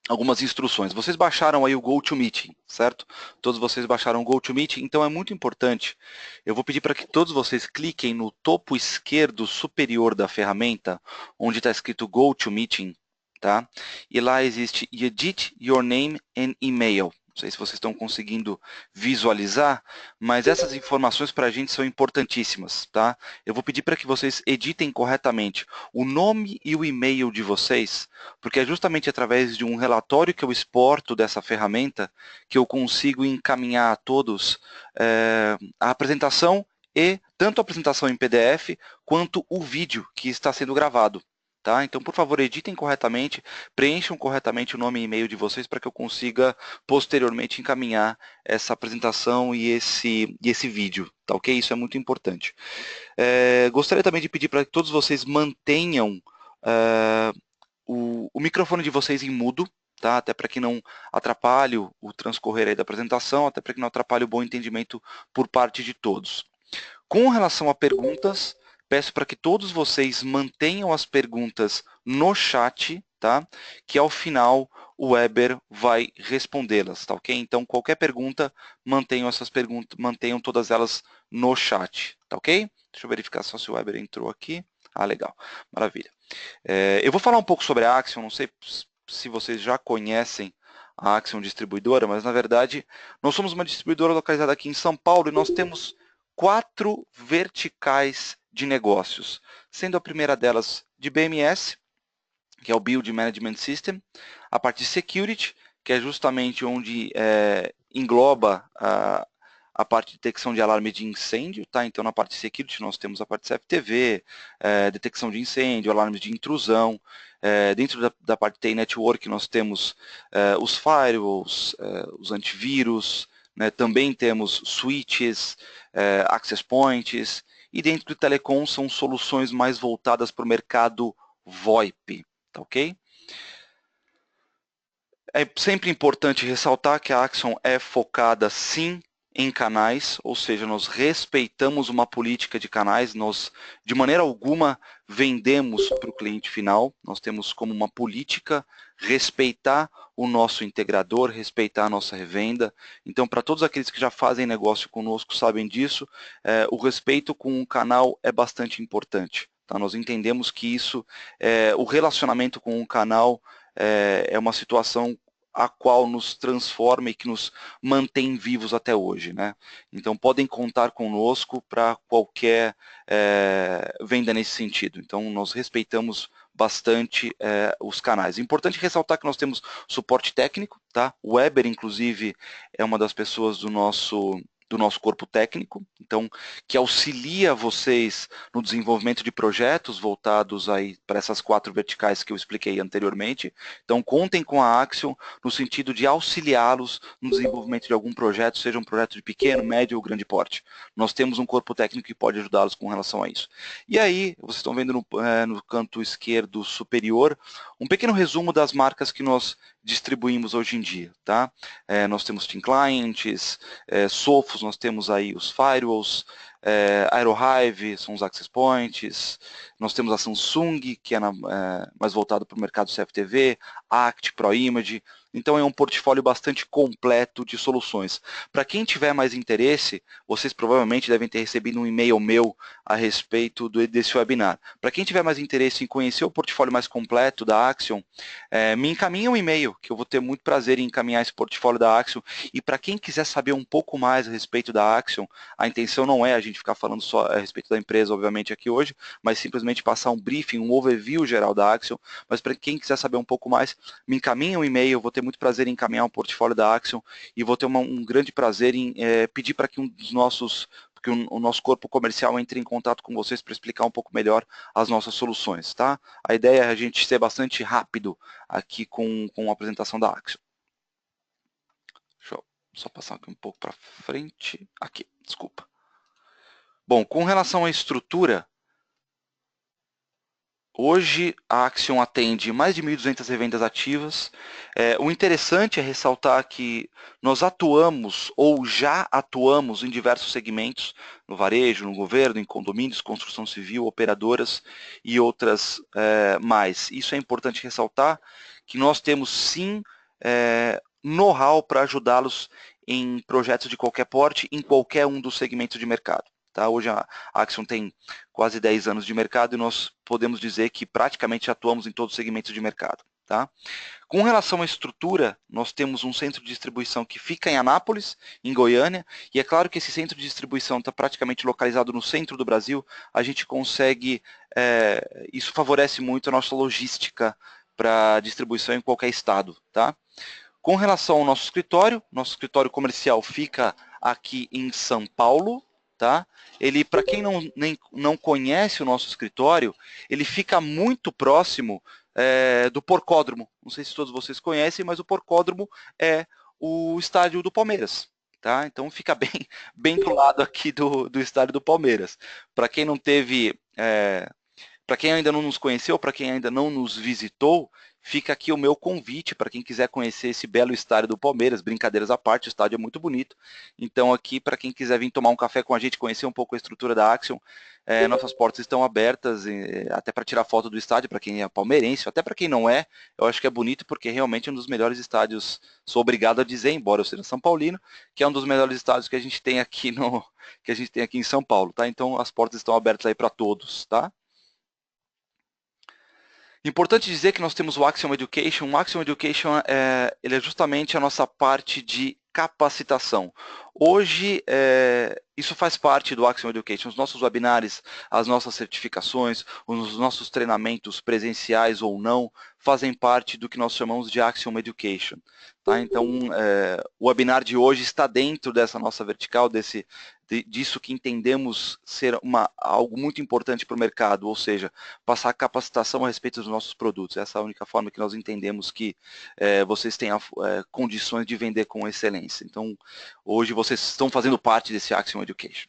algumas instruções. Vocês baixaram aí o GoToMeeting, certo? Todos vocês baixaram o GoToMeeting, então é muito importante. Eu vou pedir para que todos vocês cliquem no topo esquerdo superior da ferramenta, onde está escrito GoToMeeting, tá? E lá existe Edit Your Name and Email. Não sei se vocês estão conseguindo visualizar, mas essas informações para a gente são importantíssimas, tá? Eu vou pedir para que vocês editem corretamente o nome e o e-mail de vocês, porque é justamente através de um relatório que eu exporto dessa ferramenta que eu consigo encaminhar a todos a apresentação e tanto a apresentação em PDF quanto o vídeo que está sendo gravado. Tá? Então, por favor, editem corretamente, preencham corretamente o nome e e-mail de vocês para que eu consiga posteriormente encaminhar essa apresentação e esse vídeo, tá ok? Isso é muito importante. Gostaria também de pedir para que todos vocês mantenham o microfone de vocês em mudo, tá? Até para que não atrapalhe o transcorrer aí da apresentação, até para que não atrapalhe o bom entendimento por parte de todos. Com relação a perguntas, peço para que todos vocês mantenham as perguntas no chat, tá? Que ao final o Weber vai respondê-las, tá ok? Então, qualquer pergunta, mantenham essas perguntas, mantenham todas elas no chat, tá ok? Deixa eu verificar só se o Weber entrou aqui. Ah, legal, maravilha. Eu vou falar um pouco sobre a Axion, não sei se vocês já conhecem a Axion Distribuidora, mas na verdade nós somos uma distribuidora localizada aqui em São Paulo e nós temos 4 verticais de negócios, sendo a primeira delas de BMS, que é o Build Management System, a parte de Security, que é justamente onde engloba a parte de detecção de alarme de incêndio, tá? Então, na parte de security, nós temos a parte de CFTV, detecção de incêndio, alarmes de intrusão. Dentro da parte de TI Network, nós temos os firewalls, os antivírus, né? Também temos switches, access points, e dentro do telecom são soluções mais voltadas para o mercado VoIP, tá ok? É sempre importante ressaltar que a Axion é focada, sim, em canais, ou seja, nós respeitamos uma política de canais, nós, de maneira alguma, vendemos para o cliente final, nós temos como uma política respeitar o nosso integrador, respeitar a nossa revenda. Então, para todos aqueles que já fazem negócio conosco, sabem disso, o respeito com o canal é bastante importante. Tá? Nós entendemos que isso, o relacionamento com o canal é uma situação a qual nos transforma e que nos mantém vivos até hoje, né? Então podem contar conosco para qualquer venda nesse sentido. Então nós respeitamos bastante os canais. Importante ressaltar que nós temos suporte técnico, tá? O Weber, inclusive, é uma das pessoas do nosso corpo técnico, então que auxilia vocês no desenvolvimento de projetos voltados aí para essas 4 verticais que eu expliquei anteriormente. Então contem com a Axion no sentido de auxiliá-los no desenvolvimento de algum projeto, seja um projeto de pequeno, médio ou grande porte. Nós temos um corpo técnico que pode ajudá-los com relação a isso. E aí, vocês estão vendo no canto esquerdo superior, um pequeno resumo das marcas que nós distribuímos hoje em dia, tá? Nós temos Team Clients, Sophos, nós temos aí os firewalls, Aerohive, são os access points, nós temos a Samsung, que é mais voltado para o mercado CFTV, Act, ProImage, então é um portfólio bastante completo de soluções. Para quem tiver mais interesse, vocês provavelmente devem ter recebido um e-mail meu a respeito desse webinar. Para quem tiver mais interesse em conhecer o portfólio mais completo da Axion, me encaminhe um e-mail, que eu vou ter muito prazer em encaminhar esse portfólio da Axion. E para quem quiser saber um pouco mais a respeito da Axion, a intenção não é a gente ficar falando só a respeito da empresa, obviamente, aqui hoje, mas simplesmente passar um briefing, um overview geral da Axion. Mas para quem quiser saber um pouco mais, me encaminhe um e-mail, eu vou ter muito prazer em encaminhar um portfólio da Axion e vou ter um grande prazer em pedir para que o nosso corpo comercial entre em contato com vocês para explicar um pouco melhor as nossas soluções, tá? A ideia é a gente ser bastante rápido aqui com a apresentação da Axion. Deixa eu só passar aqui um pouco para frente. Aqui, desculpa. Bom, com relação à estrutura, hoje a Axion atende mais de 1.200 revendas ativas. O interessante é ressaltar que nós atuamos ou já atuamos em diversos segmentos, no varejo, no governo, em condomínios, construção civil, operadoras e outras mais. Isso é importante ressaltar que nós temos sim know-how para ajudá-los em projetos de qualquer porte, em qualquer um dos segmentos de mercado. Tá? Hoje a Axion tem quase 10 anos de mercado e nós podemos dizer que praticamente atuamos em todos os segmentos de mercado. Tá? Com relação à estrutura, nós temos um centro de distribuição que fica em Anápolis, em Goiânia, e é claro que esse centro de distribuição está praticamente localizado no centro do Brasil, a gente consegue, isso favorece muito a nossa logística para distribuição em qualquer estado. Tá? Com relação ao nosso escritório comercial fica aqui em São Paulo. Tá? Ele, para quem não conhece o nosso escritório, ele fica muito próximo do Porcódromo. Não sei se todos vocês conhecem, mas o Porcódromo é o estádio do Palmeiras. Tá? Então fica bem do lado aqui do estádio do Palmeiras. Para quem não teve, para quem ainda não nos conheceu, para quem ainda não nos visitou, fica aqui o meu convite para quem quiser conhecer esse belo estádio do Palmeiras, brincadeiras à parte, o estádio é muito bonito. Então aqui, para quem quiser vir tomar um café com a gente, conhecer um pouco a estrutura da Axion, nossas portas estão abertas, até para tirar foto do estádio, para quem é palmeirense, até para quem não é, eu acho que é bonito porque realmente é um dos melhores estádios, sou obrigado a dizer, embora eu seja São Paulino, que é um dos melhores estádios que a gente tem aqui em São Paulo, tá? Então as portas estão abertas aí para todos, tá? Importante dizer que nós temos o Axiom Education. O Axiom Education ele é justamente a nossa parte de capacitação. Hoje, isso faz parte do Axiom Education. Os nossos webinars, as nossas certificações, os nossos treinamentos presenciais ou não, fazem parte do que nós chamamos de Axiom Education. Tá? Então, o webinar de hoje está dentro dessa nossa vertical, disso que entendemos ser algo muito importante para o mercado, ou seja, passar capacitação a respeito dos nossos produtos. Essa é a única forma que nós entendemos que vocês tenham condições de vender com excelência. Então, hoje vocês estão fazendo parte desse Axiom Education.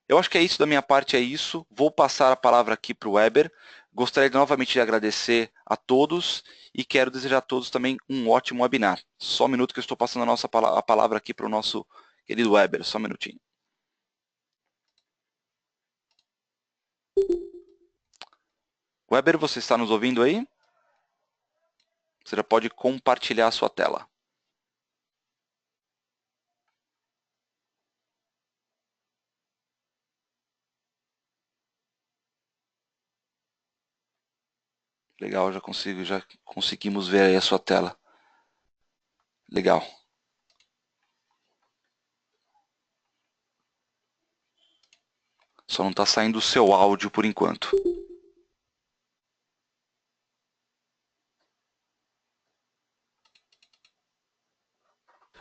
Eu acho que é isso da minha parte, é isso. Vou passar a palavra aqui para o Weber. Gostaria novamente de agradecer a todos e quero desejar a todos também um ótimo webinar. Só um minuto que eu estou passando a palavra aqui para o nosso querido Weber, só um minutinho. Weber, você está nos ouvindo aí? Você já pode compartilhar a sua tela. Legal, já conseguimos ver aí a sua tela. Legal. Só não está saindo o seu áudio por enquanto.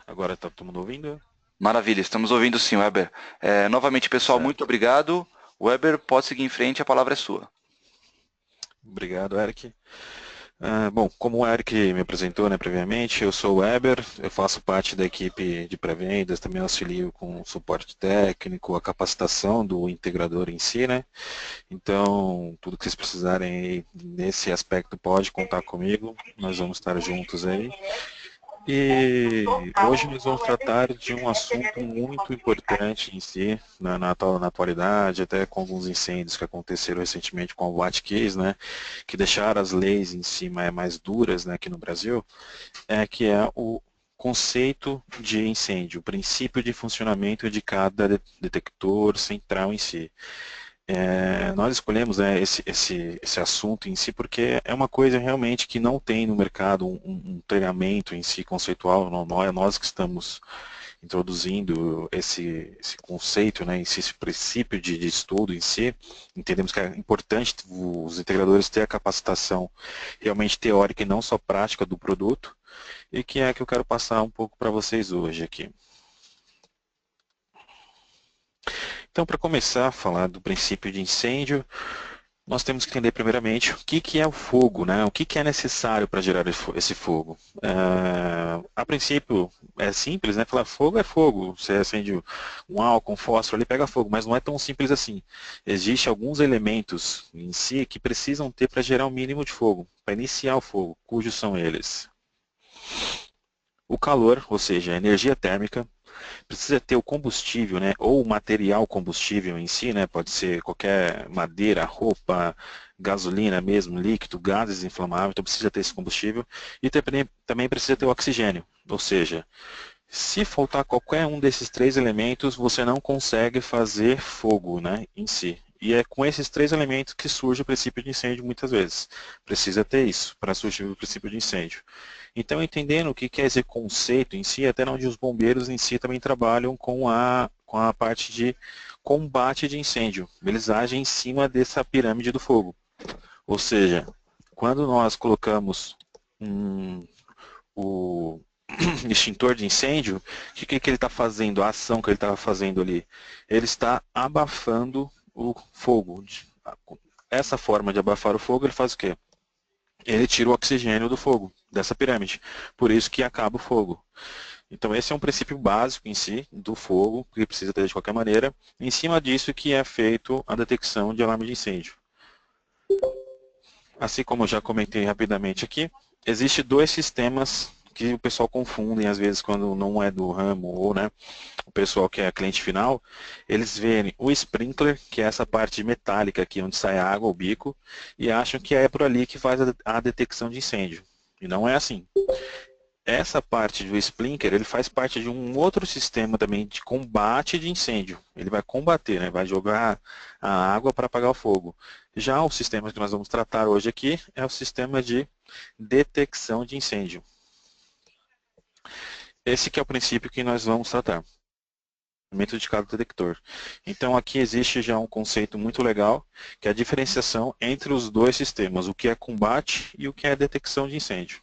Agora está todo mundo ouvindo? Maravilha, estamos ouvindo sim, Weber. Novamente, pessoal, Certo. muito obrigado. Weber, pode seguir em frente, a palavra é sua. Obrigado, Eric. Bom, como o Eric me apresentou previamente, eu sou o Weber, eu faço parte da equipe de pré-vendas, também auxilio com o suporte técnico, a capacitação do integrador em si, né? Então, tudo que vocês precisarem aí nesse aspecto pode contar comigo, nós vamos estar juntos aí. E hoje nós vamos tratar de um assunto muito importante em si, na atualidade, até com alguns incêndios que aconteceram recentemente com o Vatcase, né, que deixaram as leis em si mais duras, né, aqui no Brasil, que é o conceito de incêndio, o princípio de funcionamento de cada detector central em si. Nós escolhemos esse assunto em si porque é uma coisa realmente que não tem no mercado um treinamento em si conceitual, não é nós que estamos introduzindo esse conceito, né, em si, esse princípio de estudo em si. Entendemos que é importante os integradores ter a capacitação realmente teórica e não só prática do produto, e que é que eu quero passar um pouco para vocês hoje aqui. Então, para começar a falar do princípio de incêndio, nós temos que entender primeiramente o que é o fogo, né? O que é necessário para gerar esse fogo. A princípio é simples, né? Falar fogo é fogo, você acende um álcool, um fósforo, ali pega fogo, mas não é tão simples assim. Existem alguns elementos em si que precisam ter para gerar um mínimo de fogo, para iniciar o fogo, cujos são eles. O calor, ou seja, a energia térmica, precisa ter o combustível, né, ou o material combustível em si, né, pode ser qualquer madeira, roupa, gasolina mesmo, líquido, gases inflamáveis, então precisa ter esse combustível, e também precisa ter o oxigênio, ou seja, se faltar qualquer um desses três elementos, você não consegue fazer fogo, né, em si. E é com esses três elementos que surge o princípio de incêndio muitas vezes. Precisa ter isso para surgir o princípio de incêndio. Então, entendendo o que é esse conceito em si, até onde os bombeiros em si também trabalham com a parte de combate de incêndio. Eles agem em cima dessa pirâmide do fogo. Ou seja, quando nós colocamos o extintor de incêndio, o que ele está fazendo? A ação que ele está fazendo ali? Ele está abafando o fogo. Essa forma de abafar o fogo, ele faz o quê? Ele tira o oxigênio do fogo, dessa pirâmide. Por isso que acaba o fogo. Então esse é um princípio básico em si do fogo, que precisa ter de qualquer maneira. Em cima disso que é feito a detecção de alarme de incêndio. Assim como eu já comentei rapidamente aqui, existem dois sistemas que o pessoal confunde às vezes quando não é do ramo ou, né, o pessoal que é cliente final, eles veem o sprinkler, que é essa parte metálica aqui onde sai a água, o bico, e acham que é por ali que faz a detecção de incêndio. E não é assim. Essa parte do sprinkler, ele faz parte de um outro sistema também de combate de incêndio. Ele vai combater, né? Vai jogar a água para apagar o fogo. Já o sistema que nós vamos tratar hoje aqui é o sistema de detecção de incêndio. Esse que é o princípio que nós vamos tratar. De cada detector. Então aqui existe já um conceito muito legal, que é a diferenciação entre os dois sistemas, o que é combate e o que é detecção de incêndio.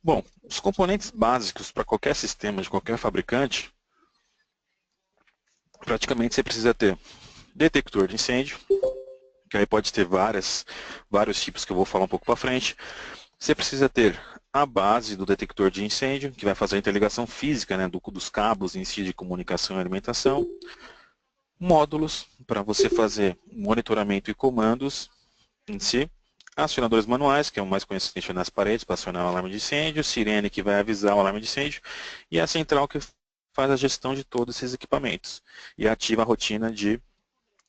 Bom, os componentes básicos para qualquer sistema de qualquer fabricante, praticamente você precisa ter detector de incêndio, que aí pode ter vários tipos que eu vou falar um pouco para frente. Você precisa ter a base do detector de incêndio, que vai fazer a interligação física, né, dos cabos em si de comunicação e alimentação. Módulos para você fazer monitoramento e comandos em si. Acionadores manuais, que é o mais conhecido nas paredes para acionar o alarme de incêndio. Sirene, que vai avisar o alarme de incêndio. E a central, que faz a gestão de todos esses equipamentos e ativa a rotina de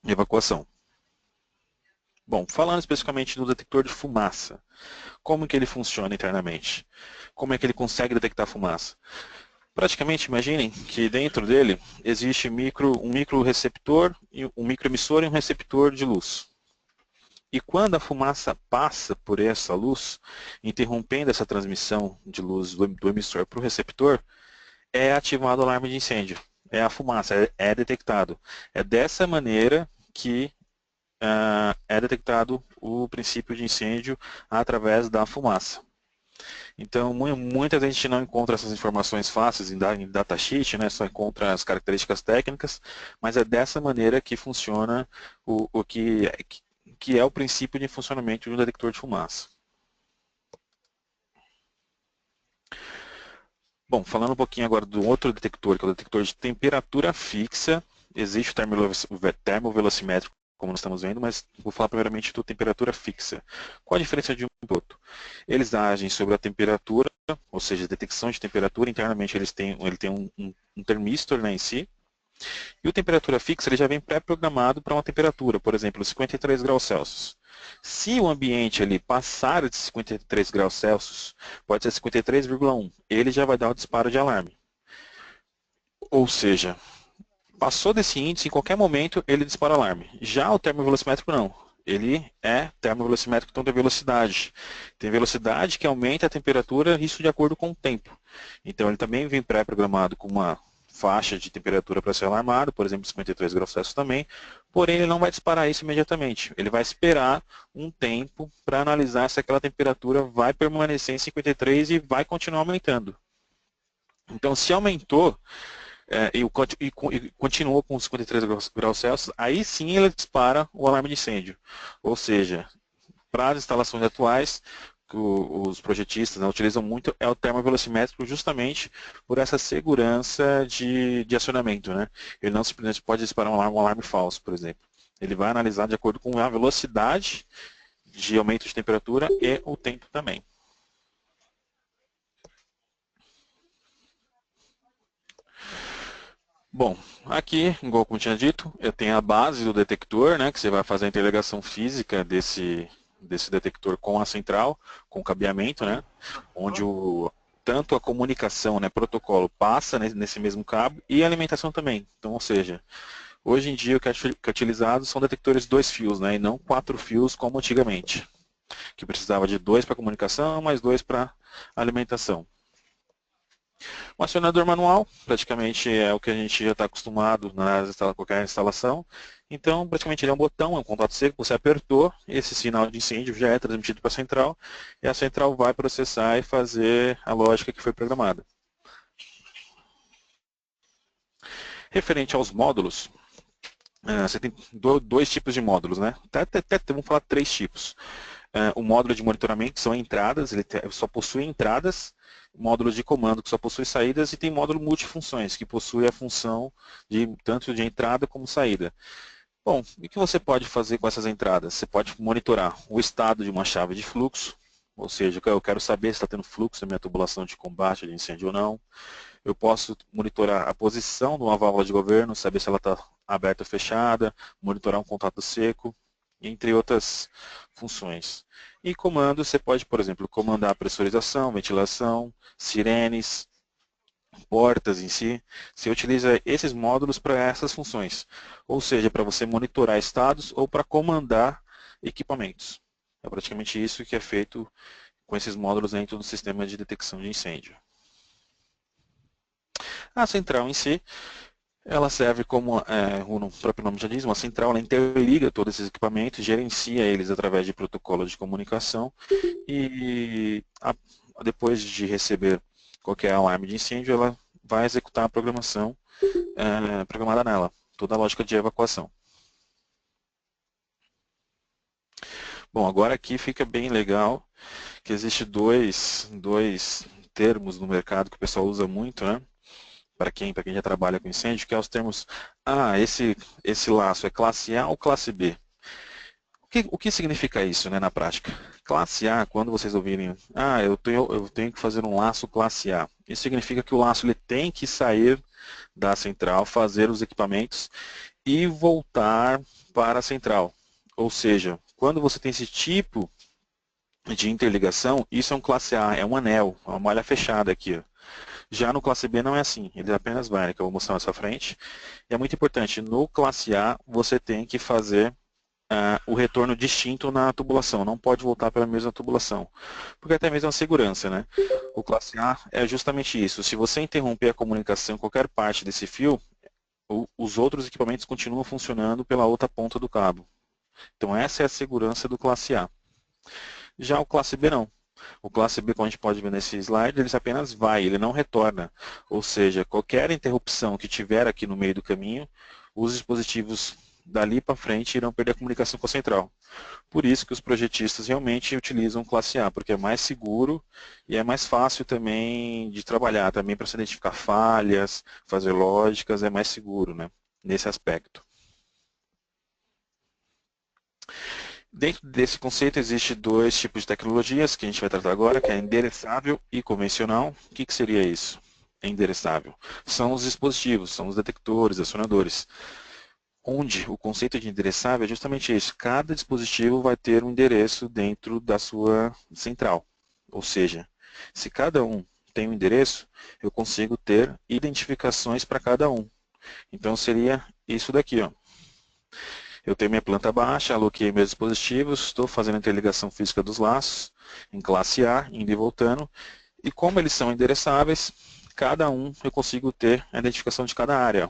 evacuação. Bom, falando especificamente do detector de fumaça, como que ele funciona internamente? Como é que ele consegue detectar fumaça? Praticamente, imaginem que dentro dele existe um micro receptor, um microemissor e um receptor de luz. E quando a fumaça passa por essa luz, interrompendo essa transmissão de luz do emissor para o receptor, é ativado o alarme de incêndio. É a fumaça, é detectado. É dessa maneira que é detectado o princípio de incêndio através da fumaça. Então, muita gente não encontra essas informações fáceis em datasheet, né? Só encontra as características técnicas, mas é dessa maneira que funciona o que é o princípio de funcionamento de um detector de fumaça. Bom, falando um pouquinho agora do outro detector, que é o detector de temperatura fixa, existe o termovelocimétrico, como nós estamos vendo, mas vou falar primeiramente do temperatura fixa. Qual a diferença de um para o outro? Eles agem sobre a temperatura, ou seja, detecção de temperatura. Internamente ele tem um termistor, né, em si. E o temperatura fixa ele já vem pré-programado para uma temperatura, por exemplo, 53 graus Celsius. Se o ambiente ele passar de 53 graus Celsius, pode ser 53,1, ele já vai dar o disparo de alarme. Ou seja, passou desse índice, em qualquer momento ele dispara alarme. Já o termovelocimétrico não. Ele é termovelocimétrico, então tem velocidade. Tem velocidade que aumenta a temperatura, isso de acordo com o tempo. Então ele também vem pré-programado com uma faixa de temperatura para ser alarmado, por exemplo, 53 graus Celsius também, porém ele não vai disparar isso imediatamente. Ele vai esperar um tempo para analisar se aquela temperatura vai permanecer em 53 e vai continuar aumentando. Então, se aumentou, e continuou com 53 graus Celsius, aí sim ele dispara o alarme de incêndio. Ou seja, para as instalações atuais, que os projetistas, né, utilizam muito é o termovelocimétrico justamente por essa segurança de acionamento. Né? Ele não simplesmente pode disparar um alarme falso, por exemplo. Ele vai analisar de acordo com a velocidade de aumento de temperatura e o tempo também. Bom, aqui, igual como eu tinha dito, eu tenho a base do detector, né, que você vai fazer a interligação física desse detector com a central, com cabeamento, né, onde tanto a comunicação, né, protocolo, passa nesse mesmo cabo e a alimentação também. Então, ou seja, hoje em dia o que é utilizado são detectores 2 fios, né, e não 4 fios como antigamente, que precisava de 2 para comunicação, mais 2 para alimentação. Um acionador manual, praticamente é o que a gente já está acostumado na qualquer instalação. Então, praticamente ele é um botão, é um contato seco, você apertou, esse sinal de incêndio já é transmitido para a central, e a central vai processar e fazer a lógica que foi programada. Referente aos módulos, você tem dois tipos de módulos, né? Vamos falar 3 tipos. O módulo de monitoramento, que são entradas, ele só possui entradas, módulo de comando, que só possui saídas, e tem módulo multifunções, que possui a função tanto de entrada como saída. Bom, o que você pode fazer com essas entradas? Você pode monitorar o estado de uma chave de fluxo, ou seja, eu quero saber se está tendo fluxo na minha tubulação de combate de incêndio ou não. Eu posso monitorar a posição de uma válvula de governo, saber se ela está aberta ou fechada, monitorar um contato seco, entre outras funções. E comando, você pode, por exemplo, comandar pressurização, ventilação, sirenes, portas em si. Você utiliza esses módulos para essas funções, ou seja, para você monitorar estados ou para comandar equipamentos. É praticamente isso que é feito com esses módulos dentro do sistema de detecção de incêndio. A central em si, ela serve como, o próprio nome já diz, uma central, ela interliga todos esses equipamentos, gerencia eles através de protocolos de comunicação e depois de receber qualquer alarme de incêndio, ela vai executar a programação programada nela, toda a lógica de evacuação. Bom, agora aqui fica bem legal que existe dois termos no mercado que o pessoal usa muito, né? Para quem já trabalha com incêndio, que é os termos, esse laço é classe A ou classe B? O que significa isso, né, na prática? Classe A, quando vocês ouvirem, eu tenho que fazer um laço classe A. Isso significa que o laço ele tem que sair da central, fazer os equipamentos e voltar para a central. Ou seja, quando você tem esse tipo de interligação, isso é um classe A, é um anel, uma malha fechada aqui. Ó. Já no classe B não é assim, ele apenas vai, né, que eu vou mostrar mais pra frente. E é muito importante, no classe A você tem que fazer o retorno distinto na tubulação, não pode voltar pela mesma tubulação, porque até mesmo a segurança, né? O classe A é justamente isso, se você interromper a comunicação em qualquer parte desse fio, os outros equipamentos continuam funcionando pela outra ponta do cabo. Então essa é a segurança do classe A. Já o classe B não. O classe B, como a gente pode ver nesse slide, ele apenas vai, ele não retorna. Ou seja, qualquer interrupção que tiver aqui no meio do caminho, os dispositivos dali para frente irão perder a comunicação com a central. Por isso que os projetistas realmente utilizam classe A, porque é mais seguro e é mais fácil também de trabalhar, também para se identificar falhas, fazer lógicas, é mais seguro, né, nesse aspecto. Dentro desse conceito existem 2 tipos de tecnologias que a gente vai tratar agora, que é endereçável e convencional. O que seria isso? Endereçável. São os dispositivos, são os detectores, acionadores, onde o conceito de endereçável é justamente isso. Cada dispositivo vai ter um endereço dentro da sua central. Ou seja, se cada um tem um endereço, eu consigo ter identificações para cada um. Então seria isso daqui, ó. Eu tenho minha planta baixa, aloquei meus dispositivos, estou fazendo a interligação física dos laços, em classe A, indo e voltando, e como eles são endereçáveis, cada um eu consigo ter a identificação de cada área.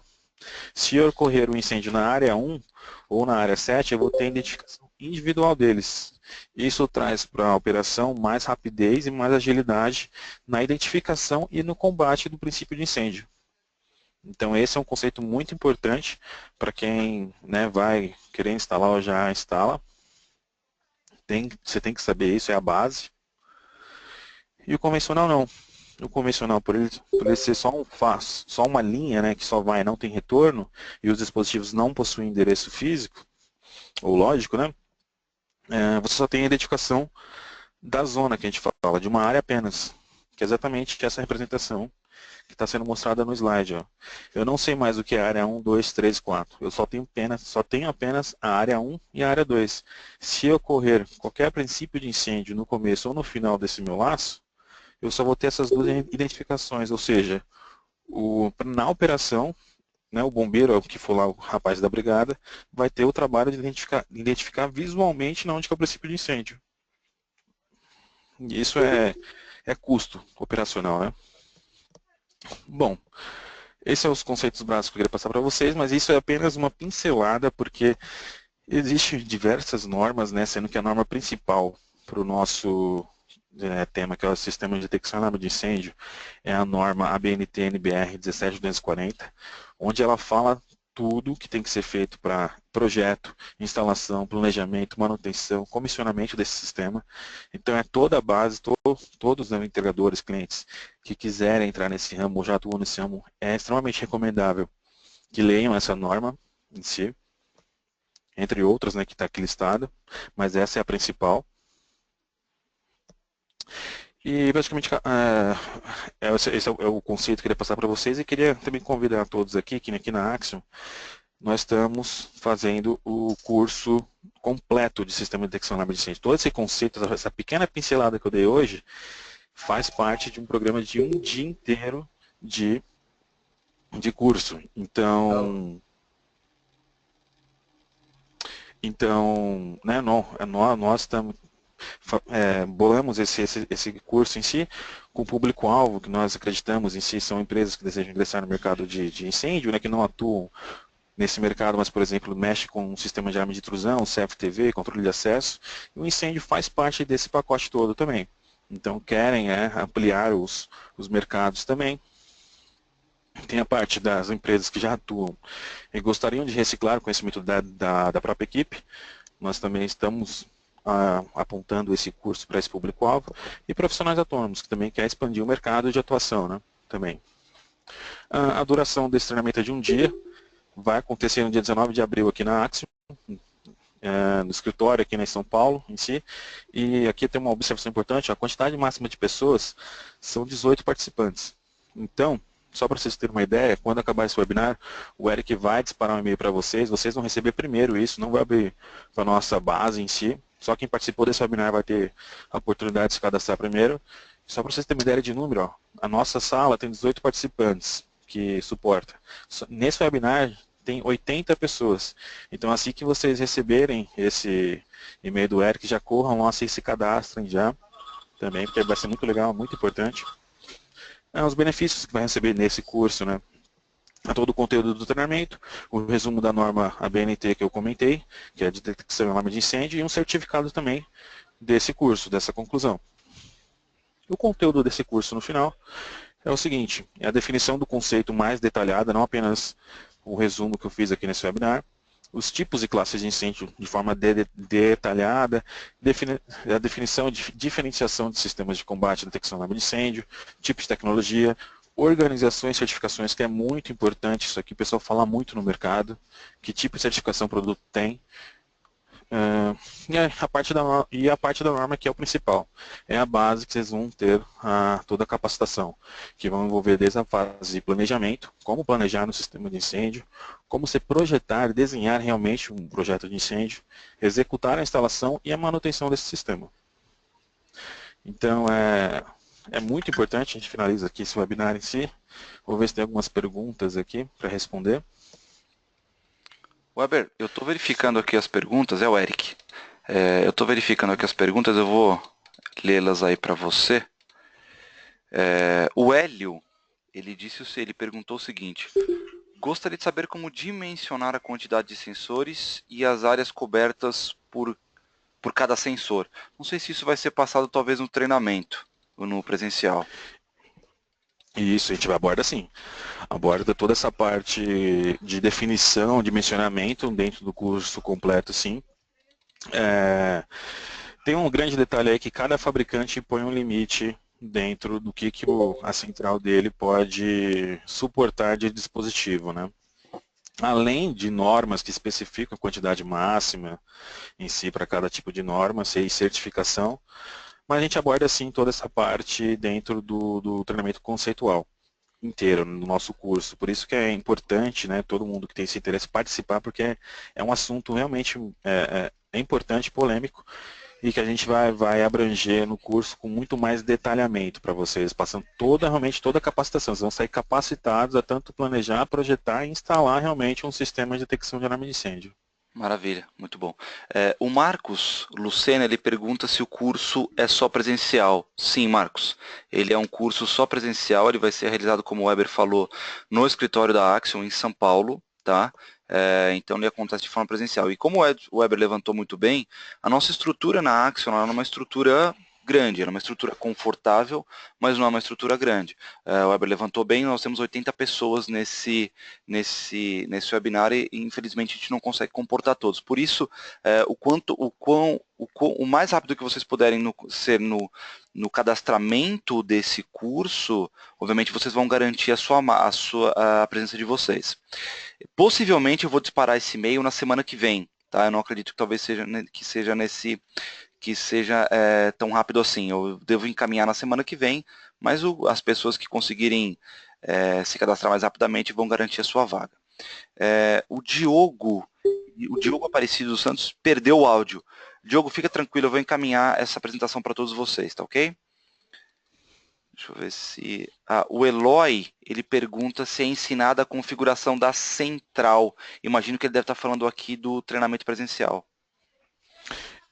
Se ocorrer um incêndio na área 1 ou na área 7, eu vou ter a identificação individual deles. Isso traz para a operação mais rapidez e mais agilidade na identificação e no combate do princípio de incêndio. Então esse é um conceito muito importante para quem, né, vai querer instalar ou já instala. Você tem que saber isso, é a base. E o convencional não. O convencional, por ele ser só uma linha, né, que só vai e não tem retorno, e os dispositivos não possuem endereço físico, ou lógico, né, você só tem a identificação da zona que a gente fala, de uma área apenas, que é exatamente essa representação que está sendo mostrada no slide. Ó. Eu não sei mais o que é a área 1, 2, 3, 4. Eu só tenho apenas a área 1 e a área 2. Se ocorrer qualquer princípio de incêndio no começo ou no final desse meu laço, eu só vou ter essas duas identificações, ou seja, na operação, né, o bombeiro, que for lá o rapaz da brigada, vai ter o trabalho de identificar visualmente onde que é o princípio de incêndio. E isso é custo operacional, né? Bom, esses são os conceitos básicos que eu queria passar para vocês, mas isso é apenas uma pincelada, porque existem diversas normas, né, sendo que a norma principal para o nosso tema, que é o Sistema de Detecção e Alarme de Incêndio, é a norma ABNT-NBR 17240, onde ela fala tudo que tem que ser feito para projeto, instalação, planejamento, manutenção, comissionamento desse sistema. Então é toda a base, todos os integradores, clientes que quiserem entrar nesse ramo ou já atuam nesse ramo, é extremamente recomendável que leiam essa norma em si, entre outras, né, que está aqui listada, mas essa é a principal. E basicamente esse é o conceito que eu queria passar para vocês e queria também convidar todos aqui, que aqui na Axiom, nós estamos fazendo o curso completo de Sistema de Detecção e Alarme de Incêndio. Todo esse conceito, essa pequena pincelada que eu dei hoje, faz parte de um programa de um dia inteiro de curso. Então né, nós estamos bolamos esse curso em si com o público-alvo que nós acreditamos em si são empresas que desejam ingressar no mercado de incêndio, né, que não atuam nesse mercado, mas, por exemplo, mexe com um sistema de alarme de intrusão, CFTV, controle de acesso, e o incêndio faz parte desse pacote todo também. Então, querem ampliar os mercados também. Tem a parte das empresas que já atuam e gostariam de reciclar o conhecimento da própria equipe. Nós também estamos apontando esse curso para esse público-alvo, e profissionais autônomos, que também quer expandir o mercado de atuação, né, também. A duração desse treinamento é de um dia, vai acontecer no dia 19 de abril aqui na Axiom, no escritório aqui em São Paulo, em si, e aqui tem uma observação importante, a quantidade máxima de pessoas são 18 participantes. Então, só para vocês terem uma ideia, quando acabar esse webinar, o Eric vai disparar um e-mail para vocês vão receber primeiro isso, não vai abrir para a nossa base em si, só quem participou desse webinar vai ter a oportunidade de se cadastrar primeiro. Só para vocês terem uma ideia de número, ó, a nossa sala tem 18 participantes que suporta. Nesse webinar tem 80 pessoas. Então assim que vocês receberem esse e-mail do Eric, já corram lá e se cadastrem já, também, porque vai ser muito legal, muito importante. Os benefícios que vai receber nesse curso, né? Todo o conteúdo do treinamento, o resumo da norma ABNT que eu comentei, que é de detecção e alarme de incêndio, e um certificado também desse curso, dessa conclusão. O conteúdo desse curso no final é o seguinte, é a definição do conceito mais detalhada, não apenas o resumo que eu fiz aqui nesse webinar, os tipos e classes de incêndio de forma detalhada, a definição de diferenciação de sistemas de combate e detecção de alarme de incêndio, tipos de tecnologia, organizações e certificações, que é muito importante, isso aqui o pessoal fala muito no mercado, que tipo de certificação o produto tem, e a parte da norma que é o principal, é a base que vocês vão ter toda a capacitação, que vão envolver desde a fase de planejamento, como planejar no sistema de incêndio, como você projetar e desenhar realmente um projeto de incêndio, executar a instalação e a manutenção desse sistema. Então, é muito importante, a gente finaliza aqui esse webinar em si. Vou ver se tem algumas perguntas aqui para responder. Weber, eu estou verificando aqui as perguntas, é o Eric. Eu estou verificando aqui as perguntas, eu vou lê-las aí para você. O Hélio, ele perguntou o seguinte: gostaria de saber como dimensionar a quantidade de sensores e as áreas cobertas por cada sensor. Não sei se isso vai ser passado talvez no treinamento ou no presencial. Isso, a gente aborda sim. Aborda toda essa parte de definição, dimensionamento dentro do curso completo, sim. Tem um grande detalhe aí que cada fabricante põe um limite dentro do que a central dele pode suportar de dispositivo, né? Além de normas que especificam a quantidade máxima em si para cada tipo de norma, e certificação, mas a gente aborda sim toda essa parte dentro do treinamento conceitual. inteiro no nosso curso. Por isso que é importante, né, todo mundo que tem esse interesse participar, porque é um assunto realmente importante, polêmico, e que a gente vai abranger no curso com muito mais detalhamento para vocês, passando realmente toda a capacitação. Vocês vão sair capacitados a tanto planejar, projetar e instalar realmente um sistema de detecção de alarme de incêndio. Maravilha, muito bom. O Marcos Lucena, ele pergunta se o curso é só presencial. Sim, Marcos, ele é um curso só presencial, ele vai ser realizado, como o Weber falou, no escritório da Axion, em São Paulo, tá? Então ele acontece de forma presencial. E como o Weber levantou muito bem, a nossa estrutura na Axion ela é uma estrutura grande, ela é uma estrutura confortável, mas não é uma estrutura grande. O Weber levantou bem, nós temos 80 pessoas nesse webinar e infelizmente a gente não consegue comportar todos. Por isso, o mais rápido que vocês puderem ser no cadastramento desse curso, obviamente vocês vão garantir a presença de vocês. Possivelmente eu vou disparar esse e-mail na semana que vem, tá? Eu não acredito que talvez seja tão rápido assim. Eu devo encaminhar na semana que vem, mas as pessoas que conseguirem se cadastrar mais rapidamente vão garantir a sua vaga. O Diogo Aparecido dos Santos perdeu o áudio. Diogo, fica tranquilo, eu vou encaminhar essa apresentação para todos vocês, tá ok? Deixa eu ver se... o Eloy, ele pergunta se é ensinada a configuração da central. Imagino que ele deve estar falando aqui do treinamento presencial.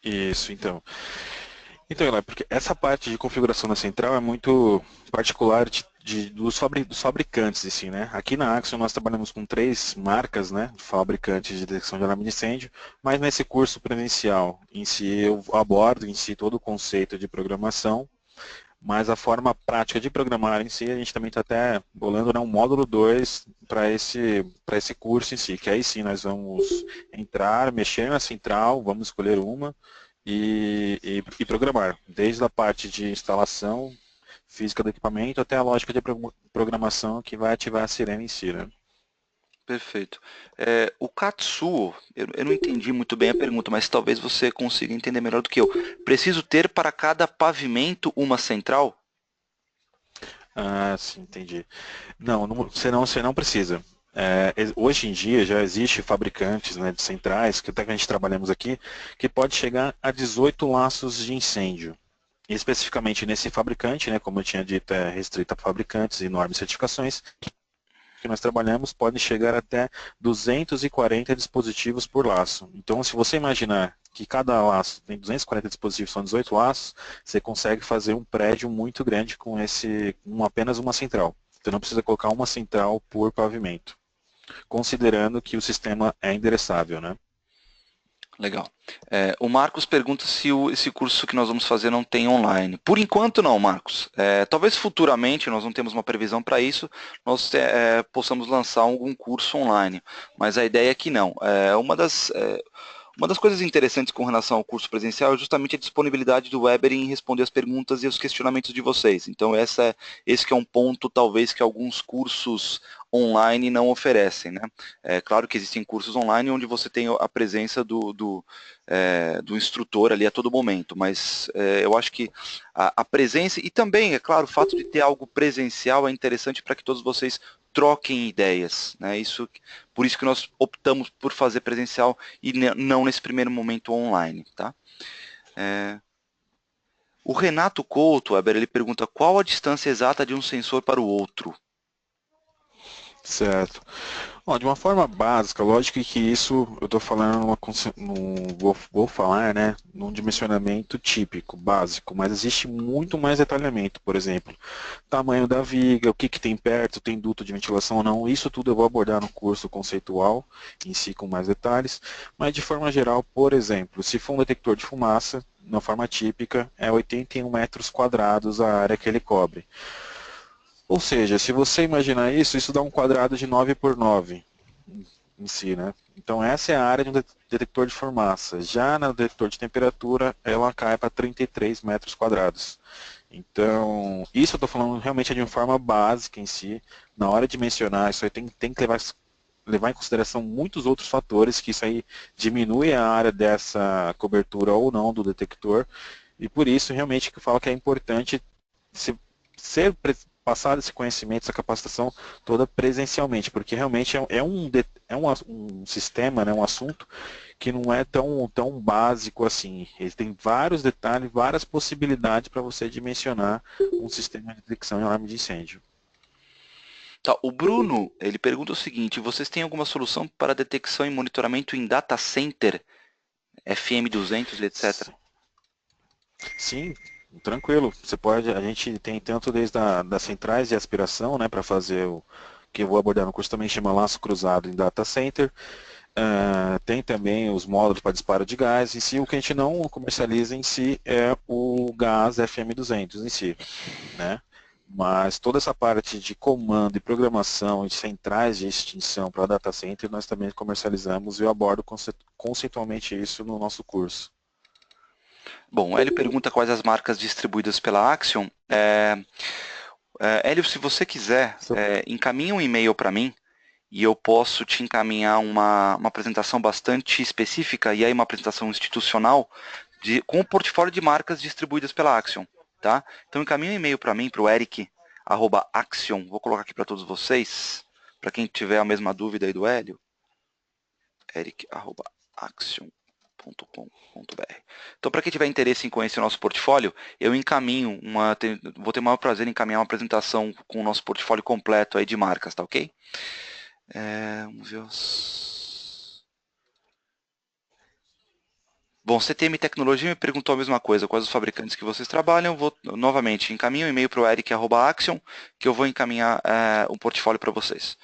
Isso, então. Então, Eloy, porque essa parte de configuração da central é muito particular dos fabricantes em si, né? Aqui na Axion nós trabalhamos com 3 marcas, né, fabricantes de detecção de alarme de incêndio, mas nesse curso presencial em si eu abordo em si todo o conceito de programação, mas a forma prática de programar em si, a gente também está até bolando, né, um módulo 2 para esse curso em si, que aí sim nós vamos entrar, mexer na central, vamos escolher uma e programar, desde a parte de instalação física do equipamento até a lógica de programação que vai ativar a sirene em si, né? Perfeito. O Katsuo, eu não entendi muito bem a pergunta, mas talvez você consiga entender melhor do que eu. Preciso ter para cada pavimento uma central? Ah, sim, entendi. Não, você não precisa. Hoje em dia já existe fabricantes, né, de centrais, que até que a gente trabalhamos aqui, que pode chegar a 18 laços de incêndio. E especificamente nesse fabricante, né, como eu tinha dito, é restrito a fabricantes e normas e certificações, que nós trabalhamos pode chegar até 240 dispositivos por laço. Então, se você imaginar que cada laço tem 240 dispositivos, são 18 laços, você consegue fazer um prédio muito grande com apenas uma central. Você não precisa colocar uma central por pavimento, considerando que o sistema é endereçável, né? Legal. O Marcos pergunta se esse curso que nós vamos fazer não tem online. Por enquanto não, Marcos. Talvez futuramente, nós não temos uma previsão para isso, nós possamos lançar algum curso online. Mas a ideia é que não. Uma das coisas interessantes com relação ao curso presencial é justamente a disponibilidade do Weber em responder as perguntas e os questionamentos de vocês. Então esse que é um ponto talvez que alguns cursos online não oferecem, né? É claro que existem cursos online onde você tem a presença do instrutor ali a todo momento, mas eu acho que a presença, e também, é claro, o fato de ter algo presencial é interessante para que todos vocês troquem ideias, né? Por isso que nós optamos por fazer presencial e não nesse primeiro momento online, tá? O Renato Couto, Weber, ele pergunta qual a distância exata de um sensor para o outro? Certo. Bom, de uma forma básica, lógico que isso eu estou falando vou falar, né, num dimensionamento típico, básico, mas existe muito mais detalhamento, por exemplo, tamanho da viga, o que tem perto, tem duto de ventilação ou não, isso tudo eu vou abordar no curso conceitual, em si com mais detalhes, mas de forma geral, por exemplo, se for um detector de fumaça, na forma típica, é 81 metros quadrados a área que ele cobre. Ou seja, se você imaginar isso dá um quadrado de 9 por 9 em si, né? Então essa é a área de um detector de fumaça. Já no detector de temperatura, ela cai para 33 metros quadrados. Então, isso eu estou falando realmente de uma forma básica em si. Na hora de mencionar, isso aí tem que levar em consideração muitos outros fatores, que isso aí diminui a área dessa cobertura ou não do detector. E por isso, realmente, que eu falo que é importante ser passar esse conhecimento, essa capacitação toda presencialmente, porque realmente um sistema, né, um assunto que não é tão básico assim. Ele tem vários detalhes, várias possibilidades para você dimensionar um sistema de detecção em alarme de incêndio. Tá, o Bruno, ele pergunta o seguinte, vocês têm alguma solução para detecção e monitoramento em data center, FM200 e etc? Sim, tranquilo. Você pode, a gente tem tanto desde das centrais de aspiração, né, para fazer o que eu vou abordar no curso também chama laço cruzado em data center. Tem também os módulos para disparo de gás. Em si, o que a gente não comercializa em si é o gás FM200 em si, né? Mas toda essa parte de comando e programação e centrais de extinção para data center nós também comercializamos e eu abordo conceitualmente isso no nosso curso. Bom, o Hélio pergunta quais as marcas distribuídas pela Axion. Hélio, se você quiser, encaminha um e-mail para mim e eu posso te encaminhar uma apresentação bastante específica e aí uma apresentação institucional com o portfólio de marcas distribuídas pela Axion. Tá? Então encaminha um e-mail para mim, para o eric@axion, vou colocar aqui para todos vocês, para quem tiver a mesma dúvida aí do Hélio, eric@axion.com.br. Então, para quem tiver interesse em conhecer o nosso portfólio, eu encaminho vou ter o maior prazer em encaminhar uma apresentação com o nosso portfólio completo aí de marcas, tá ok? Vamos ver Bom, CTM Tecnologia me perguntou a mesma coisa, quais os fabricantes que vocês trabalham. Vou, novamente, encaminho um e-mail para o eric@axion, que eu vou encaminhar um portfólio para vocês.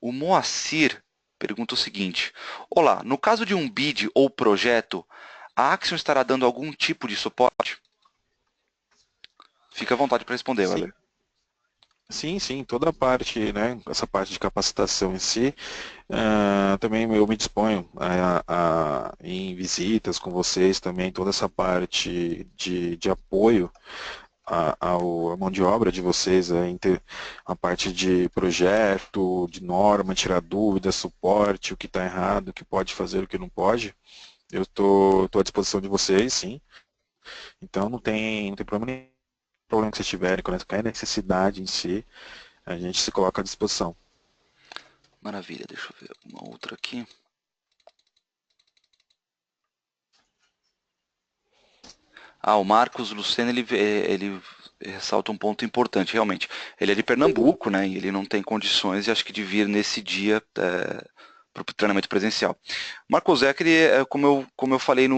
O Moacir pergunta o seguinte, olá, no caso de um bid ou projeto, a Axion estará dando algum tipo de suporte? Fica à vontade para responder, Weber. Sim, toda a parte, né, essa parte de capacitação em si, também eu me disponho em visitas com vocês também, toda essa parte de apoio à mão de obra de vocês, a parte de projeto, de norma, tirar dúvidas, suporte, o que está errado, o que pode fazer, o que não pode. Eu estou à disposição de vocês, sim. Então não tem problema que vocês tiverem, qualquer necessidade em si, a gente se coloca à disposição. Maravilha, deixa eu ver uma outra aqui. O Marcos Lucena, ele ressalta um ponto importante, realmente. Ele é de Pernambuco, né, e ele não tem condições, acho que, de vir nesse dia para o treinamento presencial. Marcos Zecri, como eu falei há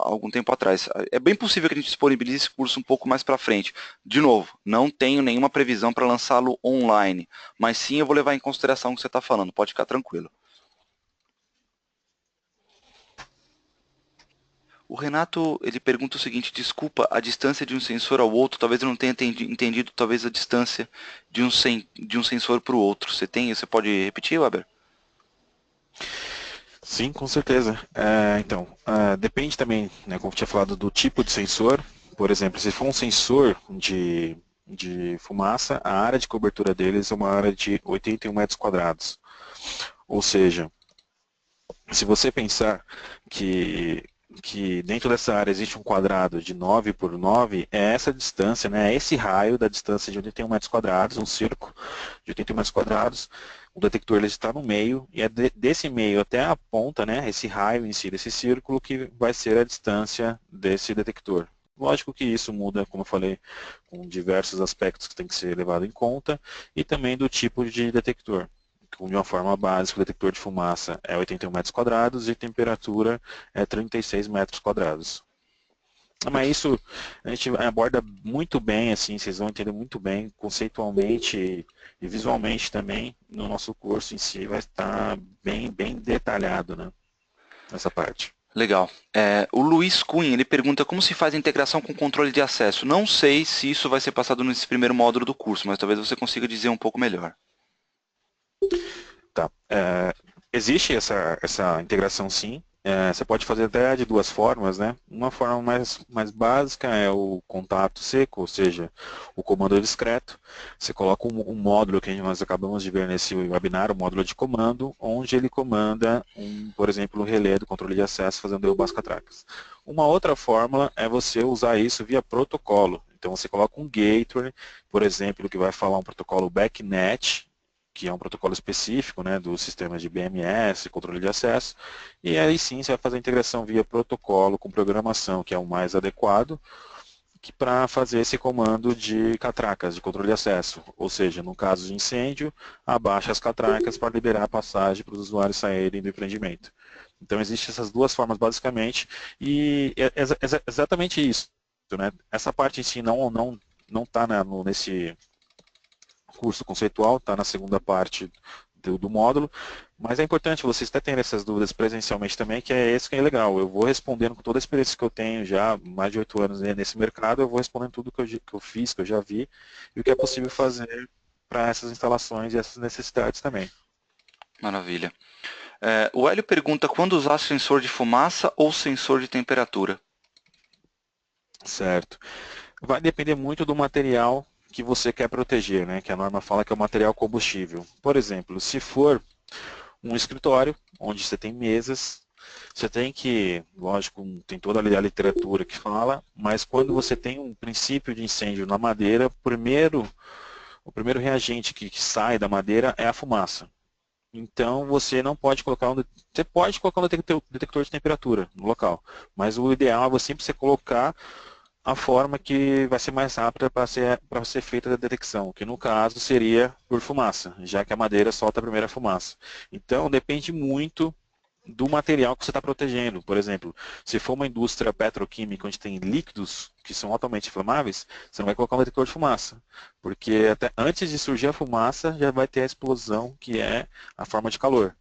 algum tempo atrás, é bem possível que a gente disponibilize esse curso um pouco mais para frente. De novo, não tenho nenhuma previsão para lançá-lo online, mas sim eu vou levar em consideração o que você está falando, pode ficar tranquilo. O Renato, ele pergunta o seguinte, desculpa, a distância de um sensor ao outro, talvez eu não tenha entendido, talvez a distância de um sensor para o outro. Você pode repetir, Weber? Sim, com certeza. Então, depende também, né, como eu tinha falado, do tipo de sensor. Por exemplo, se for um sensor de fumaça, a área de cobertura deles é uma área de 81 metros quadrados. Ou seja, se você pensar que dentro dessa área existe um quadrado de 9 por 9, é essa distância, né, é esse raio da distância de 81 metros quadrados, um círculo de 81 metros quadrados, o detector ele está no meio, e é desse meio até a ponta, né, esse raio em si desse círculo, que vai ser a distância desse detector. Lógico que isso muda, como eu falei, com diversos aspectos que tem que ser levado em conta, e também do tipo de detector. De uma forma básica, o detector de fumaça é 81 metros quadrados e temperatura é 36 metros quadrados. Mas isso a gente aborda muito bem, assim, vocês vão entender muito bem, conceitualmente e visualmente também, no nosso curso em si vai estar bem detalhado, né, essa parte. Legal. O Luiz Cunha, ele pergunta como se faz a integração com controle de acesso. Não sei se isso vai ser passado nesse primeiro módulo do curso, mas talvez você consiga dizer um pouco melhor. Tá. Existe essa integração sim. Você pode fazer até de duas formas, né? Uma forma mais básica é o contato seco, ou seja, o comando discreto. Você coloca um módulo que nós acabamos de ver nesse webinar, o módulo de comando, onde ele comanda, por exemplo, o relé do controle de acesso fazendo o basca-tracas. Uma outra fórmula é você usar isso via protocolo, Então você coloca um gateway, por exemplo, que vai falar um protocolo BACnet, que é um protocolo específico, né, do sistema de BMS, controle de acesso, e aí sim você vai fazer a integração via protocolo com programação, que é o mais adequado, para fazer esse comando de catracas, de controle de acesso. Ou seja, no caso de incêndio, abaixa as catracas para liberar a passagem para os usuários saírem do empreendimento. Então, existem essas duas formas, basicamente, e é exatamente isso. Né? Essa parte em si não está nesse curso conceitual, está na segunda parte do módulo, mas é importante vocês até terem essas dúvidas presencialmente também, que é esse que é legal. Eu vou respondendo com toda a experiência que eu tenho já, mais de 8 anos nesse mercado, eu vou respondendo tudo que eu fiz, que eu já vi, e o que é possível fazer para essas instalações e essas necessidades também. Maravilha. O Hélio pergunta quando usar sensor de fumaça ou sensor de temperatura? Certo. Vai depender muito do material que você quer proteger, né? Que a norma fala que é o material combustível. Por exemplo, se for um escritório, onde você tem mesas, você tem que, lógico, tem toda a literatura que fala, mas quando você tem um princípio de incêndio na madeira, o primeiro reagente que sai da madeira é a fumaça. Então você não pode colocar você pode colocar um detector de temperatura no local, mas o ideal é sempre você colocar a forma que vai ser mais rápida para ser feita a detecção, que no caso seria por fumaça, já que a madeira solta a primeira fumaça. Então depende muito do material que você está protegendo. Por exemplo, se for uma indústria petroquímica onde tem líquidos que são altamente inflamáveis, você não vai colocar um detector de fumaça, porque até antes de surgir a fumaça já vai ter a explosão, que é a forma de calor.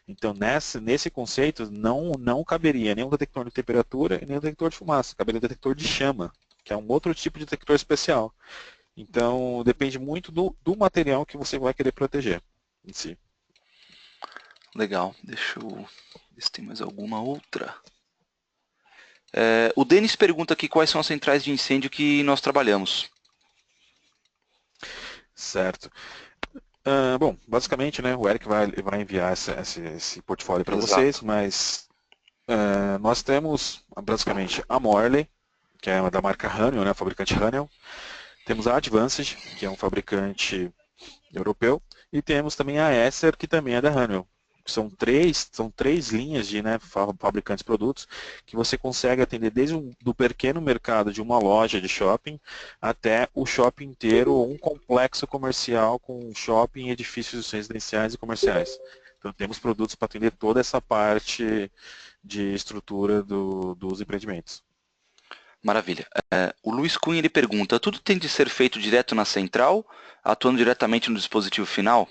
Então, nesse conceito, não caberia nem um detector de temperatura e nem um detector de fumaça, caberia um detector de chama, que é um outro tipo de detector especial. Então, depende muito do material que você vai querer proteger em si. Legal, deixa eu ver se tem mais alguma outra. O Denis pergunta aqui quais são as centrais de incêndio que nós trabalhamos. Certo. Bom, basicamente, né, o Eric vai enviar esse portfólio para vocês, mas nós temos basicamente a Morley, que é da marca Honeywell, né, fabricante Honeywell. Temos a Advanced, que é um fabricante europeu, e temos também a Esser, que também é da Honeywell. São três linhas de, né, fabricantes de produtos que você consegue atender desde do pequeno mercado de uma loja de shopping até o shopping inteiro ou um complexo comercial com shopping, edifícios residenciais e comerciais. Então temos produtos para atender toda essa parte de estrutura dos empreendimentos. Maravilha. O Luiz Cunha ele pergunta, tudo tem de ser feito direto na central, atuando diretamente no dispositivo final?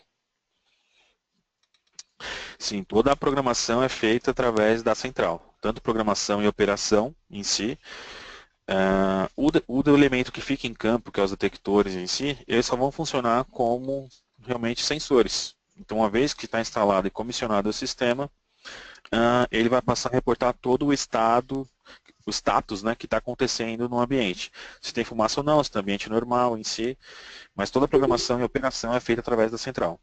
Sim, toda a programação é feita através da central, tanto programação e operação em si. O elemento que fica em campo, que é os detectores em si, eles só vão funcionar como realmente sensores. Então, uma vez que está instalado e comissionado o sistema, ele vai passar a reportar todo o estado, o status, né, que está acontecendo no ambiente. Se tem fumaça ou não, se tem ambiente normal em si, mas toda a programação e operação é feita através da central.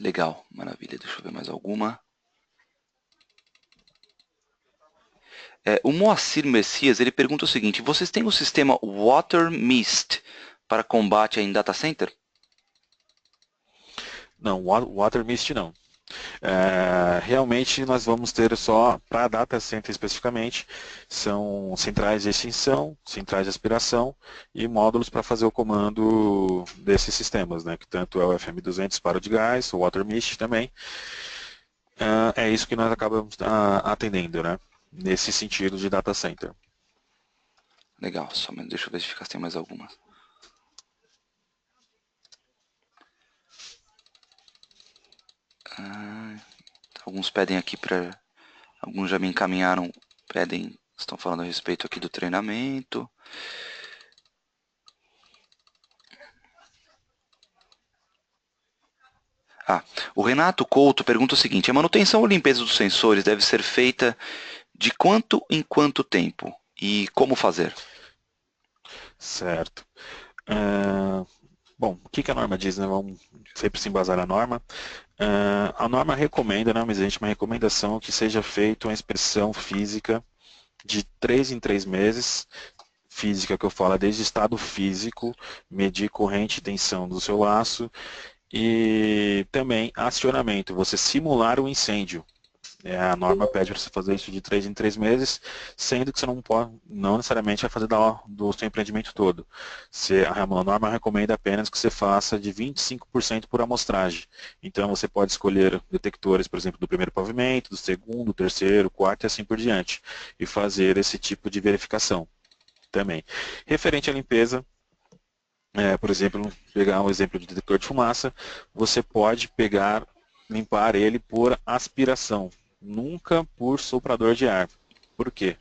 Legal, maravilha. Deixa eu ver mais alguma. O Moacir Messias ele pergunta o seguinte, vocês têm o sistema Water Mist para combate em data center? Não, Water Mist não. Realmente nós vamos ter só, para a data center especificamente, são centrais de extinção, centrais de aspiração e módulos para fazer o comando desses sistemas, né, que tanto é o FM200 para o de gás, o Water Mist também. É isso que nós acabamos atendendo, né, nesse sentido de data center. Legal, só deixa eu verificar se tem mais alguma. Alguns pedem aqui para... Alguns já me encaminharam, estão falando a respeito aqui do treinamento. O Renato Couto pergunta o seguinte, a manutenção ou limpeza dos sensores deve ser feita de quanto em quanto tempo? E como fazer? Certo. Bom, o que a norma diz, né? Vamos sempre se embasar na norma. A norma recomenda, né, mas existe uma recomendação que seja feita uma inspeção física de 3 em 3 meses, física que eu falo é desde estado físico, medir corrente e tensão do seu laço, e também acionamento, você simular o incêndio. A norma pede para você fazer isso de 3 em 3 meses, sendo que você não pode, não necessariamente vai fazer do seu empreendimento todo. A norma recomenda apenas que você faça de 25% por amostragem. Então você pode escolher detectores, por exemplo, do primeiro pavimento, do segundo, terceiro, quarto e assim por diante, e fazer esse tipo de verificação também. Referente à limpeza, por exemplo, pegar um exemplo de detector de fumaça, você pode limpar ele por aspiração, nunca por soprador de ar. Por quê?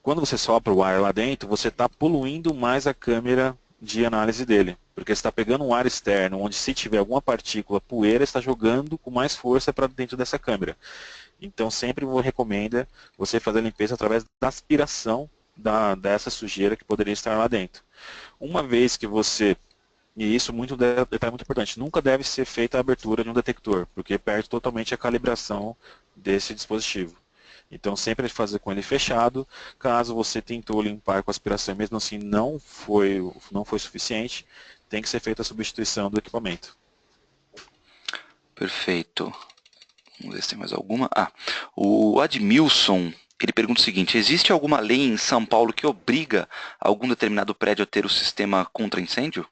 Quando você sopra o ar lá dentro, você está poluindo mais a câmera de análise dele, porque você está pegando um ar externo, onde se tiver alguma partícula, poeira, está jogando com mais força para dentro dessa câmera. Então sempre eu recomendo você fazer a limpeza através da aspiração dessa sujeira que poderia estar lá dentro. Uma vez que você, e isso detalhe muito importante, nunca deve ser feita a abertura de um detector, porque perde totalmente a calibração desse dispositivo. Então sempre fazer com ele fechado. Caso você tentou limpar com aspiração, mesmo assim não foi suficiente, tem que ser feita a substituição do equipamento. Perfeito. Vamos ver se tem mais alguma. O Admilson, ele pergunta o seguinte: existe alguma lei em São Paulo que obriga algum determinado prédio a ter o sistema contra incêndio?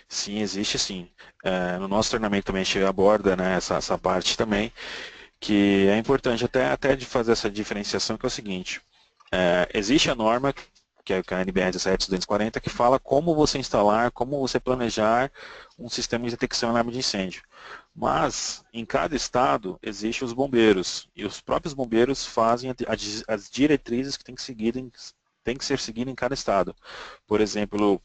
Sim, existe sim. No nosso treinamento também a gente aborda, né, essa parte também, que é importante até de fazer essa diferenciação, que é o seguinte: existe a norma, que é a NBR 17240, que fala como você instalar, como você planejar um sistema de detecção e alarme de incêndio. Mas, em cada estado, existem os bombeiros, e os próprios bombeiros fazem as diretrizes que tem que ser seguidas em cada estado. Por exemplo,